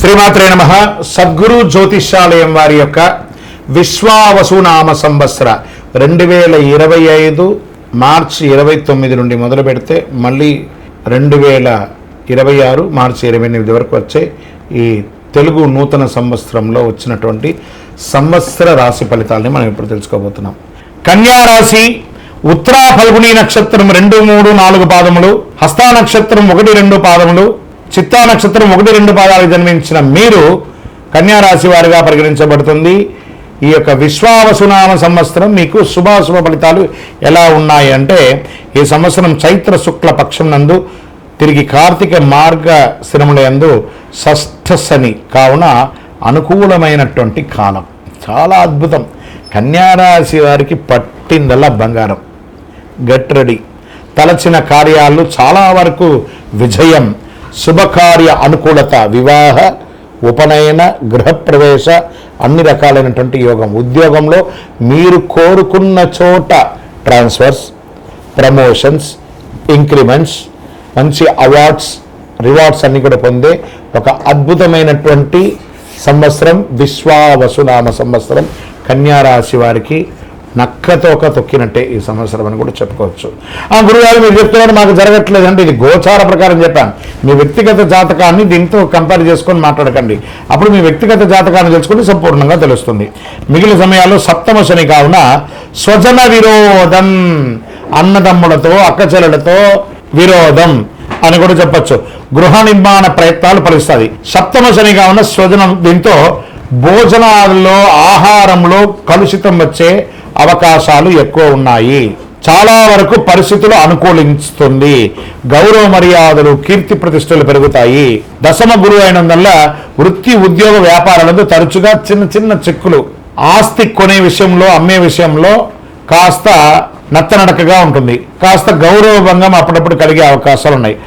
శ్రీమాత్రే నమః. సద్గురు జ్యోతిష్యాలయం వారి యొక్క విశ్వావసునామ సంవత్సర 2025 మార్చి 29 నుండి మొదలు పెడితే మళ్ళీ 2026 మార్చి 28 వరకు వచ్చే ఈ తెలుగు నూతన సంవత్సరంలో వచ్చినటువంటి సంవత్సర రాశి ఫలితాలని మనం ఇప్పుడు తెలుసుకోబోతున్నాం. కన్యా రాశి ఉత్తరా ఫల్గుని నక్షత్రం 2, 3, 4 పాదములు, హస్తా నక్షత్రం 1, 2 పాదములు, చిత్తా నక్షత్రం 1, 2 పాదాలు జన్మించిన మీరు కన్యా రాశి వారిగా పరిగణించబడుతుంది. ఈ యొక్క విశ్వావసునామ సంవత్సరం మీకు శుభాశుభ ఫలితాలు ఎలా ఉన్నాయి అంటే, ఈ సంవత్సరం చైత్ర శుక్ల పక్షం నందు తిరిగి కార్తీక మార్గ స్థిరముల యందు షష్ఠ శని కావున అనుకూలమైనటువంటి కాలం. చాలా అద్భుతం. కన్యారాశి వారికి పట్టిందల్లా బంగారం. Get ready. తలచిన కార్యాలు చాలా వరకు విజయం, శుభకార్య అనుకూలత, వివాహ, ఉపనయన, గృహప్రవేశ, అన్ని రకాలైనటువంటి యోగం. ఉద్యోగంలో మీరు కోరుకున్న చోట ట్రాన్స్ఫర్స్, ప్రమోషన్స్, ఇంక్రిమెంట్స్, మంచి అవార్డ్స్, రివార్డ్స్ అన్ని కూడా పొందే ఒక అద్భుతమైనటువంటి సంవత్సరం విశ్వావసునామ సంవత్సరం. కన్యారాశి వారికి నక్కతోక తొక్కినట్టే ఈ సంవత్సరం అని కూడా చెప్పుకోవచ్చు. గురుగారు మీరు చెప్తున్నారు మాకు జరగట్లేదు అంటే, ఇది గోచార ప్రకారం చెప్పాను. మీ వ్యక్తిగత జాతకాన్ని దీంతో కంపేర్ చేసుకొని మాట్లాడకండి. అప్పుడు మీ వ్యక్తిగత జాతకాన్ని తెలుసుకుని సంపూర్ణంగా తెలుస్తుంది. మిగిలిన సమయాల్లో సప్తమ శని కావున స్వజన విరోధం, అన్నదమ్ములతో అక్కచెల్లెలతో విరోధం అని కూడా చెప్పచ్చు. గృహ నిర్మాణ ప్రయత్నాలు ఫలిస్తాయి. సప్తమ శని కావున స్వజనం, దీంతో భోజనాల్లో ఆహారంలో కలుషితం వచ్చే అవకాశాలు ఎక్కువ ఉన్నాయి. చాలా వరకు పరిస్థితులు అనుకూలిస్తుంది. గౌరవ మర్యాదలు, కీర్తి ప్రతిష్టలు పెరుగుతాయి. దశమ గురువు అయినందువల్ల వృత్తి, ఉద్యోగ, వ్యాపారాలతో తరచుగా చిన్న చిన్న చిక్కులు, ఆస్తి కొనే విషయంలో, అమ్మే విషయంలో కాస్త నత్తనడకగా ఉంటుంది. కాస్త గౌరవ భంగం అప్పుడప్పుడు కలిగే అవకాశాలు ఉన్నాయి.